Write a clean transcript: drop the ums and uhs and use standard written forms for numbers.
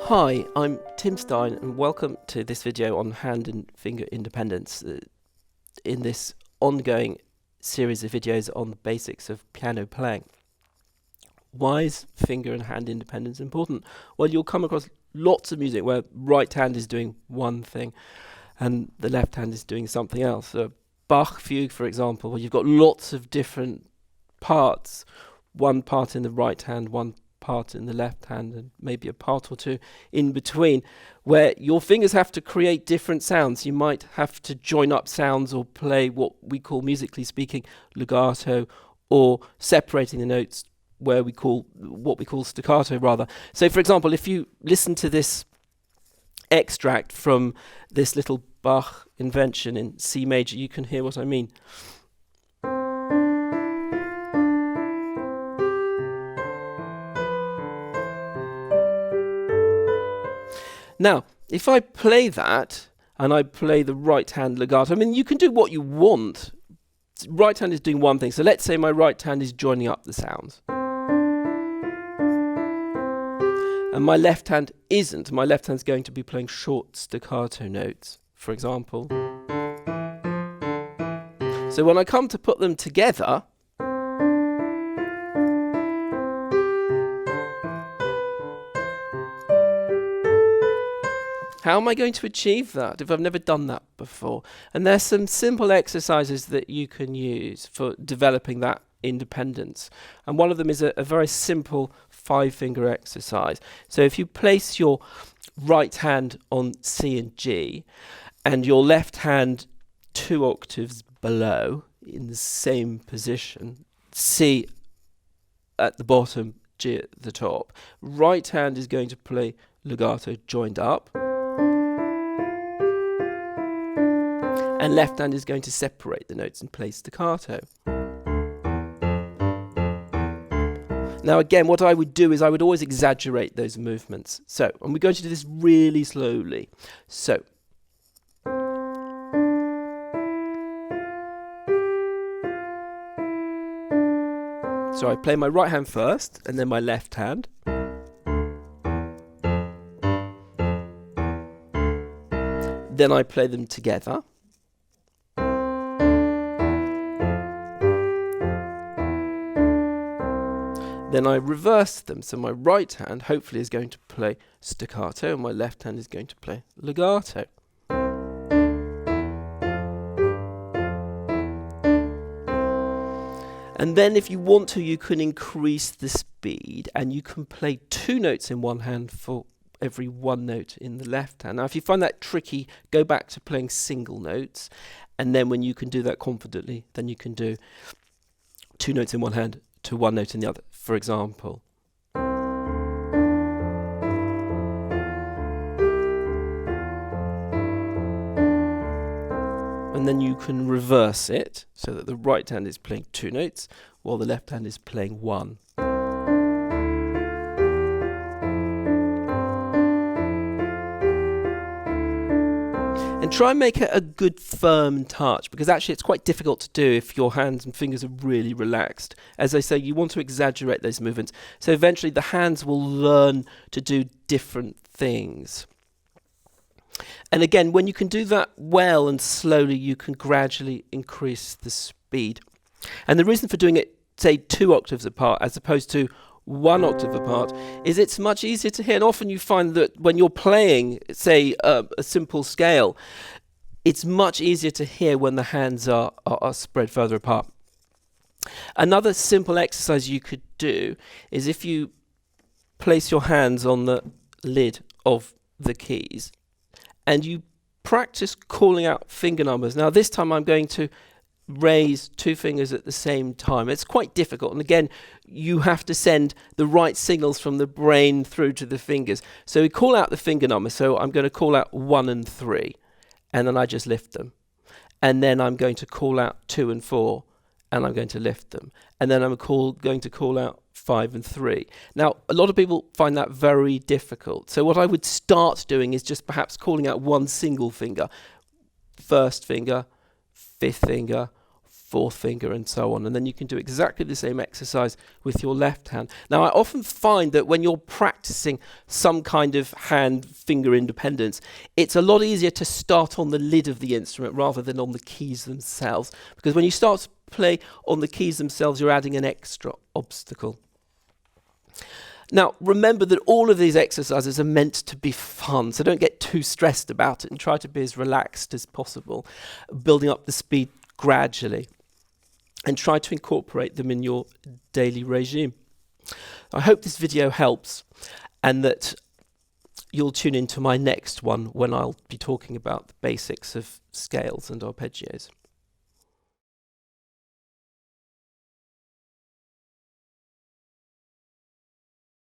Hi, I'm Tim Stein and welcome to this video on hand and finger independence in this ongoing series of videos on the basics of piano playing. Why is finger and hand independence important? Well, you'll come across lots of music where right hand is doing one thing and the left hand is doing something else. A Bach fugue, for example, where you've got lots of different parts, one part in the right hand, one part in the left hand, and maybe a part or two in between, where your fingers have to create different sounds. You might have to join up sounds or play what we call, musically speaking, legato, or separating the notes where we call staccato rather. So for example, if you listen to this extract from this little Bach invention in C major, you can hear what I mean. Now, if I play that, and I play the right hand legato, I mean, you can do what you want. Right hand is doing one thing. So let's say my right hand is joining up the sounds. And my left hand isn't. My left hand's going to be playing short staccato notes, for example. So when I come to put them together, how am I going to achieve that if I've never done that before? And there's some simple exercises that you can use for developing that independence. And one of them is a very simple 5-finger exercise. So if you place your right hand on C and G and your left hand 2 octaves below in the same position, C at the bottom, G at the top, right hand is going to play legato joined up, and left hand is going to separate the notes and play staccato. Now again, what I would do is I would always exaggerate those movements. So, and we're going to do this really slowly. So I play my right hand first, and then my left hand. Then I play them together. Then I reverse them, so my right hand hopefully is going to play staccato and my left hand is going to play legato. And then if you want to, you can increase the speed and you can play 2 notes in one hand for every 1 note in the left hand. Now if you find that tricky, go back to playing single notes, and then when you can do that confidently, then you can do 2 notes in one hand to 1 note in the other, for example. And then you can reverse it so that the right hand is playing 2 notes while the left hand is playing 1. And try and make it a good firm touch, because actually it's quite difficult to do if your hands and fingers are really relaxed. As I say, you want to exaggerate those movements. So eventually the hands will learn to do different things. And again, when you can do that well and slowly, you can gradually increase the speed. And the reason for doing it, say, 2 octaves apart as opposed to 1 octave apart, is it's much easier to hear. And often you find that when you're playing, say, a simple scale, it's much easier to hear when the hands are spread further apart. Another simple exercise you could do is if you place your hands on the lid of the keys and you practice calling out finger numbers. Now this time I'm going to raise 2 fingers at the same time. It's quite difficult, and again you have to send the right signals from the brain through to the fingers. So we call out the finger numbers. So I'm going to call out 1 and 3, and then I just lift them, and then I'm going to call out 2 and 4, and I'm going to lift them, and then I'm going to call out 5 and 3. Now a lot of people find that very difficult, so what I would start doing is just perhaps calling out 1 single finger, 1st finger, 5th finger, fourth finger and so on, and then you can do exactly the same exercise with your left hand. Now I often find that when you're practicing some kind of hand finger independence, it's a lot easier to start on the lid of the instrument rather than on the keys themselves, because when you start to play on the keys themselves you're adding an extra obstacle. Now remember that all of these exercises are meant to be fun, so don't get too stressed about it and try to be as relaxed as possible, building up the speed gradually, and try to incorporate them in your daily regime. I hope this video helps and that you'll tune into my next one when I'll be talking about the basics of scales and arpeggios.